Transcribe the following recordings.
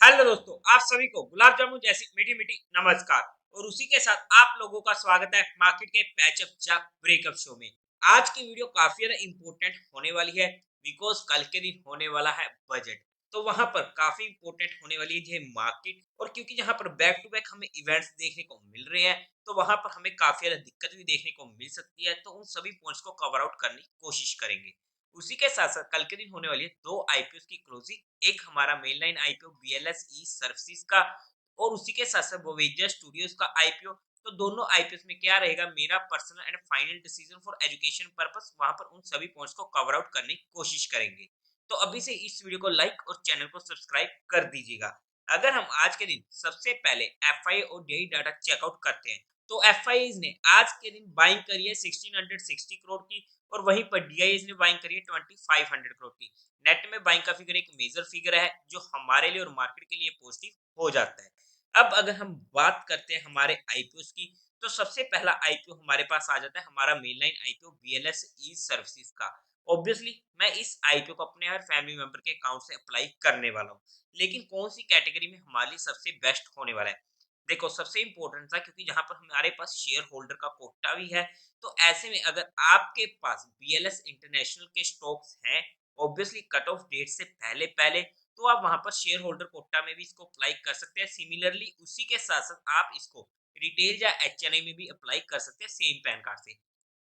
Hello दोस्तों, आप सभी को गुलाब जामुन जैसी मीठी मीठी नमस्कार। और उसी के साथ आप लोगों का स्वागत है मार्केट के पैचअप या ब्रेकअप शो में। आज की वीडियो काफी ज्यादा इंपॉर्टेंट होने वाली है बिकॉज कल के दिन होने वाला है बजट। तो वहां पर काफी इंपॉर्टेंट होने वाली है मार्केट, और क्योंकि यहाँ पर बैक टू बैक हमें इवेंट्स देखने को मिल रहे हैं, तो वहां पर हमें काफी ज्यादा दिक्कत भी देखने को मिल सकती है। तो उन सभी पॉइंट्स को कवर आउट करने की कोशिश करेंगे। उसी के साथ साथ कल के दिन होने वाली है दो आईपीओ की क्लोजिंग, एक हमारा मेन लाइन आईपीओ बीएलएस ई सर्विसेज का, और उसी के साथ साथ वोवेजा स्टूडियोज का आईपीओ। तो दोनों आईपीओ में क्या रहेगा, मेरा personal and final decision for education purpose, वहां पर उन सभी पॉइंट्स को कवर आउट करने की कोशिश करेंगे। तो अभी से इस वीडियो को लाइक और चैनल को सब्सक्राइब कर दीजिएगा। अगर हम आज के दिन सबसे पहले एफआई और डेली डाटा चेकआउट करते हैं, तो एफआई ने आज के दिन बाइंग करी है 1660 करोड़ की, और वहीं पर डीआईएस ने बाइंग करी है 2500 करोड़ की। नेट में बाइंग का फिगर एक मेजर फिगर है जो हमारे लिए और मार्केट के लिए पॉजिटिव हो जाता है। अब अगर हम बात करते हैं हमारे आईपीओ की, तो सबसे पहला आईपीओ हमारे पास आ जाता है हमारा मेनलाइन आईपीओ बीएलएस ई सर्विसेज का। ऑब्वियसली मैं इस आईपीओ को अपने हर फैमिली मेंबर के अकाउंट से अप्लाई करने वाला हूँ, लेकिन कौन सी कैटेगरी में हमारे लिए सबसे बेस्ट होने वाला है। देखो, सबसे इंपॉर्टेंट था क्योंकि यहाँ पर हमारे पास शेयर होल्डर का कोटा भी है। तो ऐसे में अगर आपके पास बीएलएस इंटरनेशनल के स्टॉक्स हैं, ऑब्वियसली कट ऑफ डेट से पहले पहले, तो आप वहां पर शेयर होल्डर कोटा में भी इसको अप्लाई कर सकते हैं। सिमिलरली उसी के साथ साथ आप इसको रिटेल या एचएनआई में भी अप्लाई कर सकते हैं सेम पैन कार्ड से।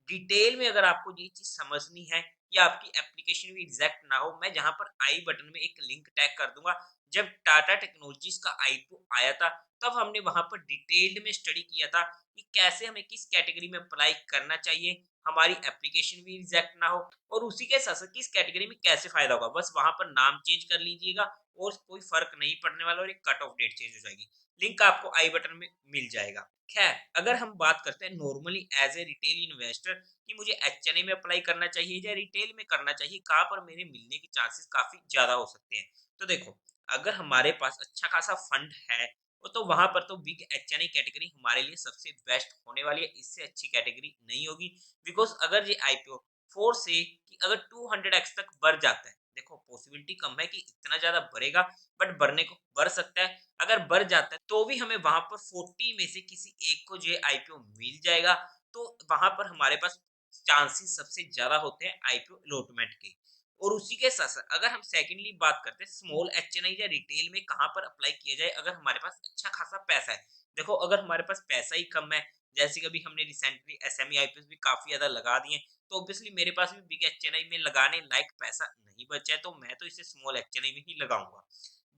डिटेल में अगर आपको ये चीज समझनी है या आपकी एप्लीकेशन भी एग्जैक्ट ना हो, मैं जहां पर आई बटन में एक लिंक टैग कर दूंगा। जब टाटा टेक्नोलॉजीज का आईपीओ आया था, तब हमने वहां पर डिटेल्ड में स्टडी किया था कि कैसे हमें किस कैटेगरी में अप्लाई करना चाहिए, हमारी एप्लीकेशन भी रिजेक्ट ना हो, और उसी के साथ साथ किस कैटेगरी में कैसे फायदा होगा। बस वहां पर नाम चेंज कर लीजिएगा और कोई फर्क नहीं पड़ने वाला, और एक कट ऑफ डेट चेंज हो जाएगी। लिंक आपको आई बटन में मिल जाएगा। खैर, अगर हम बात करते हैं normally as a retail investor कि मुझे एचएनए में अप्लाई करना चाहिए या रिटेल में करना चाहिए, कहाँ पर मेरे मिलने के चांसेस काफी ज्यादा हो सकते हैं। तो देखो, अगर हमारे पास अच्छा खासा फंड है, वो तो वहां पर तो बिग एचएनआई कैटेगरी हमारे लिए सबसे बेस्ट होने वाली है। इससे अच्छी कैटेगरी नहीं होगी। बिकॉज अगर ये आईपीओ 4 से कि अगर 200x तक बढ़ जाता है, देखो पॉसिबिलिटी कम है कि इतना ज्यादा बढ़ेगा, बट बढ़ने को बढ़ सकता है। अगर बढ़ जाता है तो भी हमें वहां पर 40 में से किसी एक को जो आईपीओ मिल जाएगा। तो वहां पर हमारे पास चांसेस सबसे ज्यादा होते हैं आईपीओ अलॉटमेंट के। और उसी के साथ साथ अगर हम सेकेंडली बात करते हैं स्मॉल एचएनआई या रिटेल में कहाँ पर अप्लाई किया जाए, अगर हमारे पास अच्छा खासा पैसा है। देखो, अगर हमारे पास पैसा ही कम है, जैसे कि अभी हमने रिसेंटली एसएमई आईपीओ भी काफी ज्यादा लगा दिए, तो ऑब्वियसली मेरे पास भी बिग एचएनआई में लगाने लायक पैसा नहीं बचा है, तो मैं तो इसे स्मॉल एचएनआई में ही लगाऊंगा।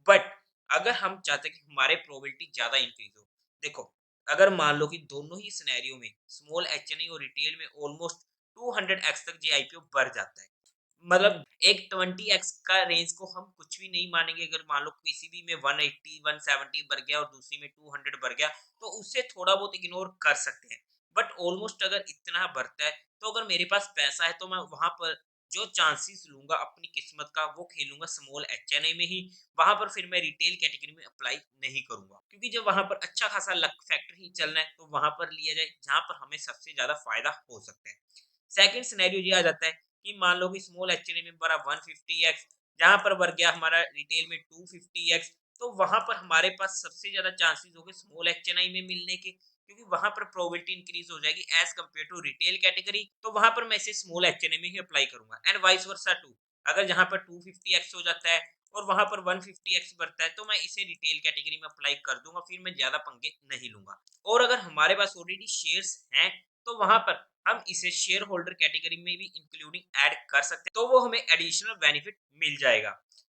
बट अगर हम चाहते हैं कि हमारे प्रोबेबिलिटी ज्यादा इंक्रीज हो, देखो, अगर मान लो कि दोनों ही सिनेरियो में स्मॉल एचएनआई और रिटेल में ऑलमोस्ट 200x तक जी आईपीओ बढ़ जाता है, मतलब एक 20x का रेंज को हम कुछ भी नहीं मानेंगे। अगर मान लो किसी भी में 180 170 बढ़ गया और दूसरी में 200 बढ़ गया, तो उससे थोड़ा बहुत इग्नोर कर सकते हैं। बट ऑलमोस्ट अगर इतना बढ़ता है, तो अगर मेरे पास पैसा है तो मैं वहां पर जो चांसेस लूंगा अपनी किस्मत का, वो खेलूंगा स्मॉल एचएनआई में ही। वहां पर फिर मैं रिटेल कैटेगरी में अप्लाई नहीं करूंगा, क्योंकि जब वहां पर अच्छा खासा लक फैक्टर ही चलना है, तो वहां पर लिया जाए जहां पर हमें सबसे ज्यादा फायदा हो सकता है। सेकंड सिनेरियो ये आ जाता है कि मान लो कि स्मॉल एक्चुअली में बढ़ा 150x, जहां पर बढ़ गया हमारा रिटेल में 250x, तो वहां पर हमारे पास सबसे ज्यादा चांसेस हो गए स्मॉल एक्चएनआई में मिलने के, क्योंकि वहां पर प्रोबेबिलिटी इंक्रीज हो जाएगी as compare to retail category. तो वहां पर मैं इसे स्मॉल एक्चएनआई में ही अप्लाई करूंगा, एंड वाइस वर्सा टू। अगर जहां पर 250x हो जाता है और वहां पर 150x बढ़ता है, तो मैं इसे रिटेल कैटेगरी में अप्लाई कर दूंगा, फिर मैं ज्यादा पंगे नहीं लूंगा। और अगर हमारे पास ऑलरेडी शेयर्स हैं, तो वहां पर हम इसे शेयर होल्डर कैटेगरी में भी इंक्लूडिंग ऐड कर सकते हैं, तो वो हमें एडिशनल बेनिफिट मिल जाएगा।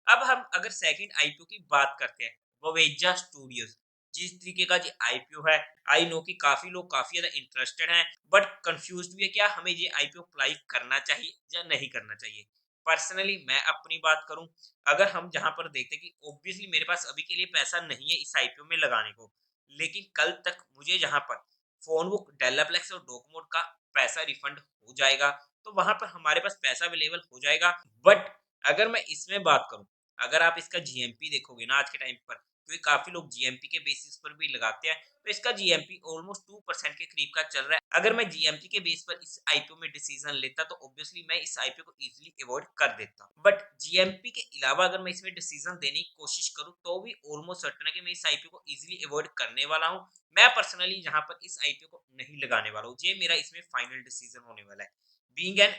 अब हम अगर सेकंड आईपीओ की बात करते हैं, वोवेजा स्टूडियोज, जिस तरीके का जो आईपीओ है, आई नो कि काफी लोग काफी ज्यादा इंटरेस्टेड हैं, बट कंफ्यूज भी है क्या हमें ये आईपीओ अप्लाई करना चाहिए या नहीं करना चाहिए। पर्सनली मैं अपनी बात करूं, अगर हम जहां पर देखते हैं कि ऑब्वियसली मेरे पास अभी के लिए पैसा नहीं है इस आईपीओ में लगाने को, लेकिन कल तक मुझे जहां पर फोन बुक डेवलपलेक्स और डोकोमोट का पैसा रिफंड हो जाएगा, तो वहां पर हमारे पास पैसा अवेलेबल हो जाएगा। बट अगर मैं इसमें बात करूं, अगर आप इसका जीएमपी देखोगे ना आज के टाइम पर, क्योंकि काफी लोग जीएमपी के बेसिस पर भी लगाते हैं। तो इसका जीएमपी ऑलमोस्ट 2% के करीब का चल रहा है। अगर मैं जीएमपी के बेस पर इस आईपीओ में डिसीजन लेता तो ऑब्वियसली मैं इस आईपीओ को इजीली अवॉइड कर देता। बट जीएमपी के अलावा अगर मैं इसमें डिसीजन देने की कोशिश करूं तो भी ऑलमोस्ट सर्टेन है कि मैं इस आईपीओ को इजीली अवॉइड करने वाला हूं। मैं पर्सनली यहाँ पर इस आईपीओ को नहीं लगाने वाला हूँ। ये मेरा इसमें फाइनल डिसीजन होने वाला है। बीइंग एन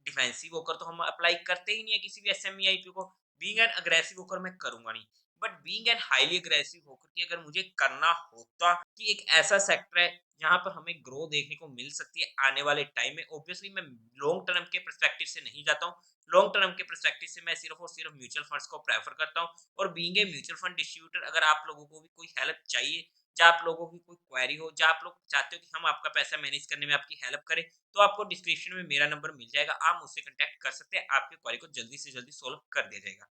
डिफेंसिव होकर तो हम अप्लाई करते ही नहीं है किसी भी एसएमई आईपीओ को। बीइंग एन अग्रेसिव होकर मैं करूंगा नहीं। But being an highly aggressive होकर कि अगर मुझे करना होता कि एक ऐसा सेक्टर है जहां पर हमें ग्रो देखने को मिल सकती है आने वाले टाइम में, ऑब्वियसली मैं लॉन्ग टर्म के पर्सपेक्टिव से नहीं जाता हूँ। लॉन्ग टर्म के पर्सपेक्टिव से मैं सिर्फ और सिर्फ म्यूचुअल फंड्स को प्रेफर करता हूँ। और being a mutual fund distributor, अगर आप लोगों को भी कोई हेल्प चाहिए, या आप लोगों की कोई क्वेरी हो, या आप लोग चाहते हो कि हम आपका पैसा मैनेज करने में आपकी हेल्प करें, तो आपको डिस्क्रिप्शन में मेरा नंबर मिल जाएगा। आप मुझसे कांटेक्ट कर सकते हैं। आपकी क्वेरी को जल्दी से जल्दी सोल्व कर दिया जाएगा।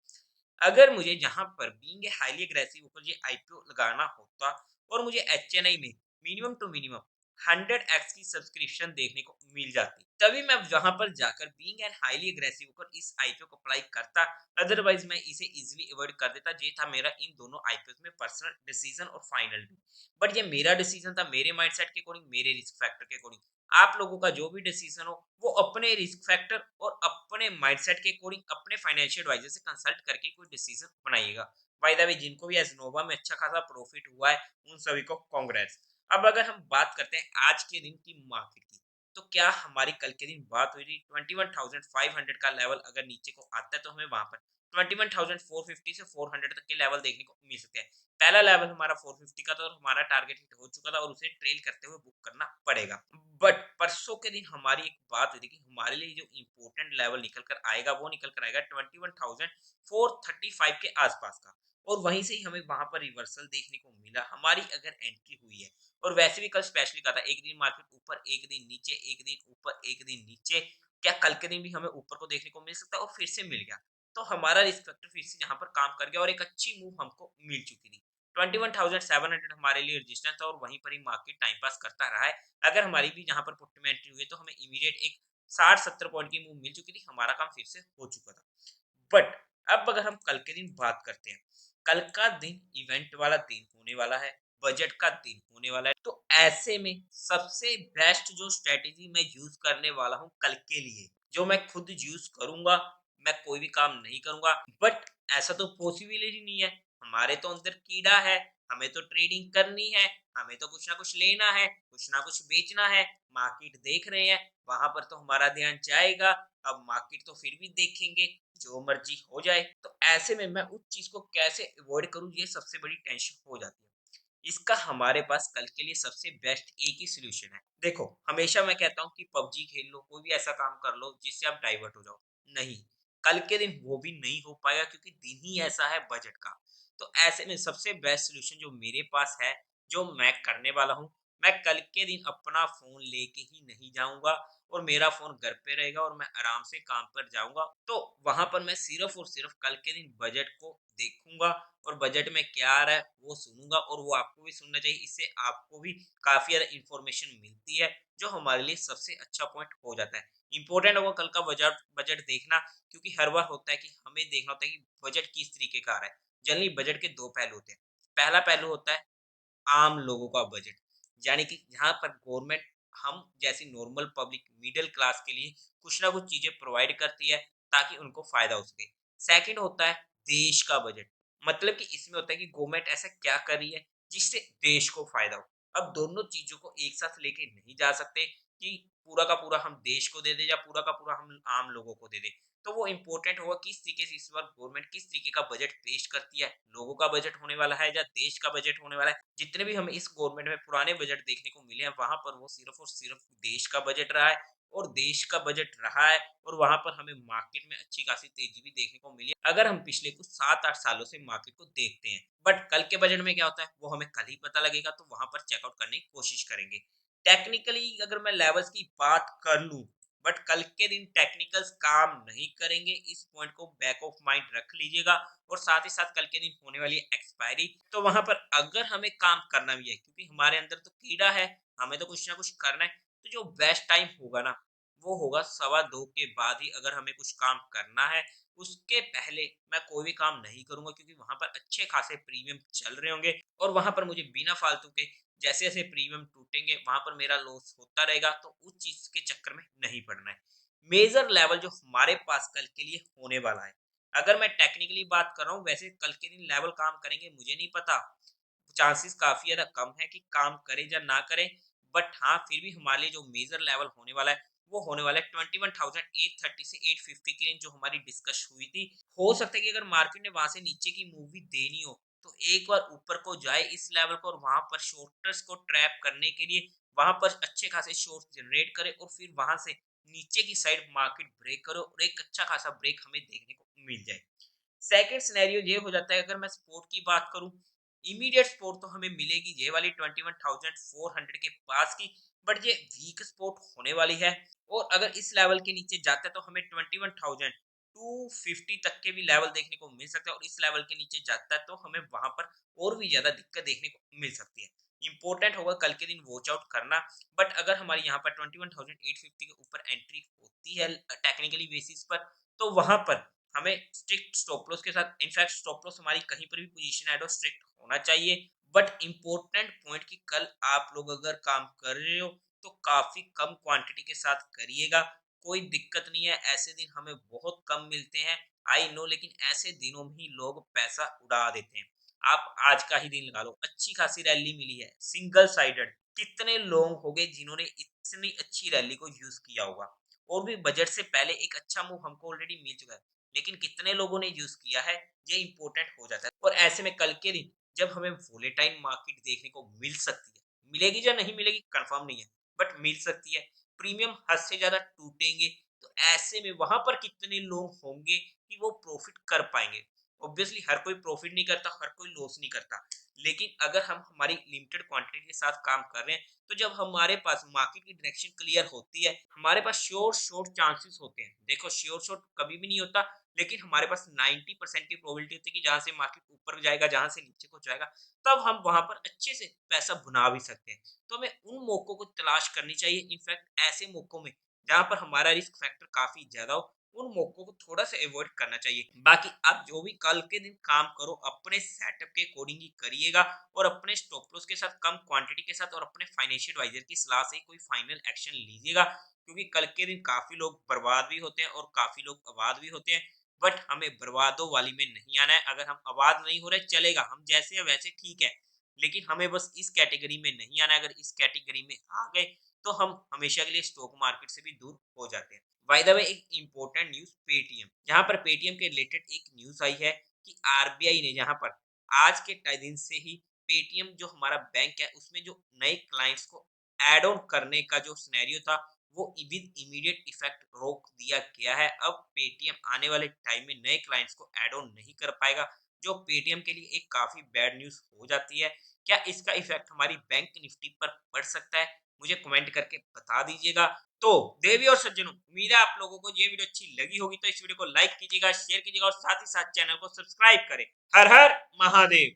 अगर मुझे जहाँ पर बीइंग ए हाईली एग्रेसिव होकर ये आईपीओ लगाना होता और मुझे एचएनआई में मिनिमम टू मिनिमम 100x की सब्सक्रिप्शन देखने को मिल जाती, तभी मैं वहां पर जाकर बीइंग एन हाईली एग्रेसिव होकर इस आईपीओ को अप्लाई करता। अदरवाइज मैं इसे इजीली अवॉइड कर देता। ये था मेरा इन दोनों आईपीओ में पर्सनल डिसीजन और फाइनल भी। बट ये मेरा डिसीजन था मेरे माइंडसेट के अकॉर्डिंग, मेरे रिस्क फैक्टर के अकॉर्डिंग। आप लोगों का जो भी डिसीजन हो वो अपने रिस्क फैक्टर और अपने माइंडसेट के अकॉर्डिंग अपने फाइनेंशियल एडवाइजर से कंसल्ट करके कोई डिसीजन बनाइएगा। बाय द वे, जिनको भी एजनोवा में अच्छा खासा प्रॉफिट हुआ है उन सभी को कांग्रेट्स। अब अगर हम बात करते हैं आज के दिन की मार्केट की, तो क्या हमारी कल के दिन बात हुई थी 21,500 का लेवल अगर नीचे को आता है तो हमें वहां पर 21,450 से 400 तक के लेवल देखने को मिल सकते हैं। पहला लेवल हमारा 450 का था और हमारा टारगेट हिट हो चुका था और उसे ट्रेल करते हुए बुक करना पड़ेगा। बट परसों के दिन हमारी एक बात हुई थी कि हमारे लिए जो इंपॉर्टेंट लेवल निकल कर आएगा वो निकल कर आएगा 21,435 के आसपास का। और वहीं से ही हमें वहां पर रिवर्सल देखने को मिला हमारी अगर एंट्री हुई है। और वैसे भी कल स्पेशली कहा था एक दिन मार्केट ऊपर, एक दिन नीचे, एक दिन ऊपर, एक दिन नीचे। क्या कल के दिन भी हमें ऊपर को देखने को मिल सकता है? और फिर से मिल गया तो हमारा रिस्क फैक्टर फिर से यहाँ पर काम कर गया और एक अच्छी मूव हमको मिल चुकी थी। 21,700 हमारे लिए रजिस्टेंस था और वहीं पर ही मार्केट टाइम पास करता रहा है। अगर हमारी भी यहाँ पर पुट में एंट्री हुई है तो हमें इमीडिएट एक 60-70 पॉइंट की मूव मिल चुकी थी। हमारा काम फिर से हो चुका था। बट अब अगर हम कल के दिन बात करते हैं, कल का दिन इवेंट वाला दिन होने वाला है, बजट का दिन होने वाला है। तो ऐसे में सबसे बेस्ट जो स्ट्रेटेजी मैं यूज करने वाला हूं कल के लिए, जो मैं खुद यूज करूंगा, मैं कोई भी काम नहीं करूंगा। बट ऐसा तो पॉसिबिलिटी नहीं है। हमारे तो अंदर कीड़ा है, हमें तो ट्रेडिंग करनी है, हमें तो कुछ ना कुछ लेना है, कुछ ना कुछ बेचना है। मार्केट देख रहे हैं, वहां पर तो हमारा ध्यान जाएगा। अब मार्केट तो फिर भी देखेंगे, जो मर्जी हो जाए। तो ऐसे में मैं उस चीज को कैसे अवॉइड करूं, ये सबसे बड़ी टेंशन हो जाती है। इसका हमारे पास कल के लिए सबसे बेस्ट एक ही सोल्यूशन है। देखो, हमेशा मैं कहता हूँ कि पबजी खेल लो, कोई भी ऐसा काम कर लो जिससे आप डाइवर्ट हो जाओ। नहीं, कल के दिन वो भी नहीं हो पाएगा क्योंकि दिन ही ऐसा है बजट का। तो ऐसे में सबसे बेस्ट सोल्यूशन जो मेरे पास है, जो मैं करने वाला हूँ, मैं कल के दिन अपना फोन लेके ही नहीं जाऊंगा और मेरा फोन घर पे रहेगा और मैं आराम से काम पर जाऊंगा। तो वहां पर मैं सिर्फ और सिर्फ कल के दिन बजट को देखूंगा और बजट में क्या आ रहा है वो सुनूंगा। और वो आपको भी सुनना चाहिए, इससे आपको भी काफी ज्यादा इंफॉर्मेशन मिलती है जो हमारे लिए सबसे अच्छा पॉइंट हो जाता है। इंपॉर्टेंट होगा कल का बजट बजट देखना, क्योंकि हर बार होता है कि हमें देखना होता है कि बजट किस तरीके का आ रहा है। जनरली बजट के दो पहलू होते हैं। पहला पहलू होता है आम लोगों का बजट, यानी कि जहाँ पर गवर्नमेंट हम जैसी नॉर्मल पब्लिक मिडिल क्लास के लिए कुछ ना कुछ चीजें प्रोवाइड करती है ताकि उनको फायदा हो सके। सेकंड होता है देश का बजट, मतलब कि इसमें होता है कि गवर्नमेंट ऐसा क्या कर रही है जिससे देश को फायदा हो। अब दोनों चीजों को एक साथ लेके नहीं जा सकते कि पूरा का पूरा हम देश को दे दे या पूरा का पूरा हम आम लोगों को दे दे। तो वो इम्पोर्टेंट होगा किस तरीके से इस बार गवर्नमेंट किस तरीके का बजट पेश करती है, लोगों का बजट होने वाला है या देश का बजट होने वाला है। जितने भी हमें इस गवर्नमेंट में पुराने बजट देखने को मिले हैं वहां पर वो सिर्फ और सिर्फ देश का बजट रहा है और देश का बजट रहा है। और वहां पर हमें मार्केट में अच्छी खासी तेजी भी देखने को मिली है अगर हम पिछले कुछ 7-8 सालों से मार्केट को देखते हैं। बट कल के बजट में क्या होता है वो हमें कल ही पता लगेगा, तो वहां पर चेकआउट करने की कोशिश करेंगे। टेक्निकली अगर मैं लेवल्स की बात कर लूं, बट कल के दिन टेक्निकल्स काम नहीं करेंगे, इस पॉइंट को बैक ऑफ माइंड रख लीजिएगा। और साथ ही साथ कल के दिन होने वाली एक्सपायरी, तो वहां पर अगर हमें काम करना भी है क्योंकि हमारे अंदर तो कीड़ा है, हमें तो कुछ ना कुछ करना है। तो जो बेस्ट टाइम होगा ना वो होगा 2:15 के बाद ही। अगर हमें कुछ काम करना है उसके पहले मैं कोई भी काम नहीं करूंगा, क्योंकि वहां पर अच्छे खासे प्रीमियम चल रहे होंगे और वहां पर मुझे बिना फालतू के जैसे जैसे प्रीमियम टूटेंगे वहां पर मेरा लॉस होता रहेगा, तो उस चीज के चक्कर में नहीं पड़ना है। मेजर लेवल जो हमारे पास कल के लिए होने वाला है, अगर मैं टेक्निकली बात कर रहा हूँ, वैसे कल के दिन लेवल काम करेंगे मुझे नहीं पता, चांसेस काफी ज्यादा कम है कि काम करे या ना करे। बट हाँ, फिर भी हमारे लिए जो मेजर लेवल होने वाला है वो होने वाला है 21,830 से 850 की रेंज, जो हमारी डिस्कस हुई थी। हो सकता है कि अगर मार्केट ने वहां से नीचे की मूवी देनी हो तो एक बार ऊपर को जाए इस लेवल को, और वहां पर शॉर्टर्स को ट्रैप करने के लिए वहां पर अच्छे खासे शॉर्ट्स जनरेट करे, और फिर वहां से नीचे की साइड मार्केट ब्रेक करो और एक अच्छा खासा ब्रेक हमें देखने को मिल जाए। सेकंड सिनेरियो ये हो जाता है, अगर मैं सपोर्ट की बात करूं, इमीडिएट सपोर्ट तो हमें मिलेगी ये वाली 21,400 के पास की, बट ये वीक सपोर्ट होने वाली है। और अगर इस लेवल के नीचे जाता है तो हमें 21,250 तक के भी लेवल देखने को मिल सकता है, और इस लेवल के नीचे जाता है तो हमें वहां पर और भी ज्यादा दिक्कत देखने को मिल सकती है। इंपॉर्टेंट होगा कल के दिन वॉच आउट करना। बट अगर हमारी यहाँ पर 21,850 के ऊपर एंट्री होती है टेक्निकली बेसिस पर, तो वहां पर हमें स्ट्रिक्ट स्टॉप लॉस के साथ, इनफैक्ट स्टॉप लॉस हमारी कहीं पर भी पोजीशन ऐड हो स्ट्रिक्ट होना चाहिए। बट इंपॉर्टेंट पॉइंट कि कल आप लोग अगर काम कर रहे हो तो काफी कम क्वांटिटी के साथ करिएगा। कोई दिक्कत नहीं है, ऐसे दिन हमें बहुत कम मिलते हैं, आई नो, लेकिन ऐसे दिनों में ही लोग पैसा उड़ा देते हैं। आप आज का ही दिन लगा लो, अच्छी खासी रैली मिली है सिंगल साइडेड, कितने लोग हो गए जिन्होंने इतनी अच्छी रैली को यूज किया होगा, और भी बजट से पहले एक अच्छा मूव हमको ऑलरेडी मिल चुका है, लेकिन कितने लोगों ने यूज किया है ये इंपॉर्टेंट हो जाता है। और ऐसे में कल के दिन जब हमें वोलेटाइल मार्केट देखने को मिल सकती है, मिलेगी या नहीं मिलेगी कंफर्म नहीं है, बट मिल सकती है, प्रीमियम हद से ज्यादा टूटेंगे, तो ऐसे में वहां पर कितने लोग होंगे कि वो प्रॉफिट कर पाएंगे। ऑब्वियसली हर कोई प्रॉफिट नहीं करता, हर कोई लॉस नहीं करता, लेकिन अगर हम हमारी लिमिटेड क्वांटिटी के साथ काम कर रहे हैं, तो जब हमारे पास मार्केट की डायरेक्शन क्लियर होती है, हमारे पास श्योर शॉर्ट चांसेस होते हैं। देखो श्योर शॉर्ट कभी भी नहीं होता, लेकिन हमारे पास 90% की प्रोबेबिलिटी होती है कि जहां से मार्केट ऊपर जाएगा, जहां से नीचे को जाएगा, तब हम वहां पर अच्छे से पैसा बुना भी सकते हैं। तो हमें उन मौकों को तलाश करनी चाहिए, इनफैक्ट ऐसे मौकों में जहां पर हमारा रिस्क फैक्टर काफी ज्यादा हो, उन मौकों को थोड़ा सा अवॉइड करना चाहिए। बाकी आप जो भी कल के दिन काम करो अपने सेटअप के अकॉर्डिंग ही करिएगा, और अपने स्टॉप लॉस के साथ, कम क्वांटिटी के साथ, और अपने फाइनेंशियल एडवाइजर की सलाह से कोई फाइनल एक्शन लीजिएगा, क्योंकि कल के दिन काफी लोग बर्बाद भी होते हैं और काफी लोग आबाद भी होते हैं। बट हमें बर्बादों वाली में नहीं आना है। अगर हम आबाद नहीं हो रहे चलेगा, हम जैसे हैं वैसे ठीक है, लेकिन हमें बस इस कैटेगरी में नहीं आना है। अगर इस कैटेगरी में आ गए तो हम हमेशा के लिए स्टॉक मार्केट से भी दूर हो जाते हैं। बाय द वे, एक इंपॉर्टेंट न्यूज पेटीएम, जहां पर पेटीएम के रिलेटेड एक न्यूज आई है कि आरबीआई ने जहां पर आज के दिन से ही पेटीएम जो हमारा बैंक है उसमें जो नए क्लाइंट्स को एड ऑन करने का जो सिनेरियो था वो विद इमीडिएट इफेक्ट रोक दिया गया है। अब पेटीएम आने वाले टाइम में नए क्लाइंट्स को ऐड ऑन नहीं कर पाएगा, जो पेटीएम के लिए एक काफी बैड न्यूज हो जाती है। क्या इसका इफेक्ट हमारी बैंक निफ्टी पर पड़ सकता है? मुझे कमेंट करके बता दीजिएगा। तो देवी और सज्जनों, उम्मीद है आप लोगों को ये वीडियो अच्छी लगी होगी, तो इस वीडियो को लाइक कीजिएगा, शेयर कीजिएगा और साथ ही साथ चैनल को सब्सक्राइब करें। हर हर महादेव।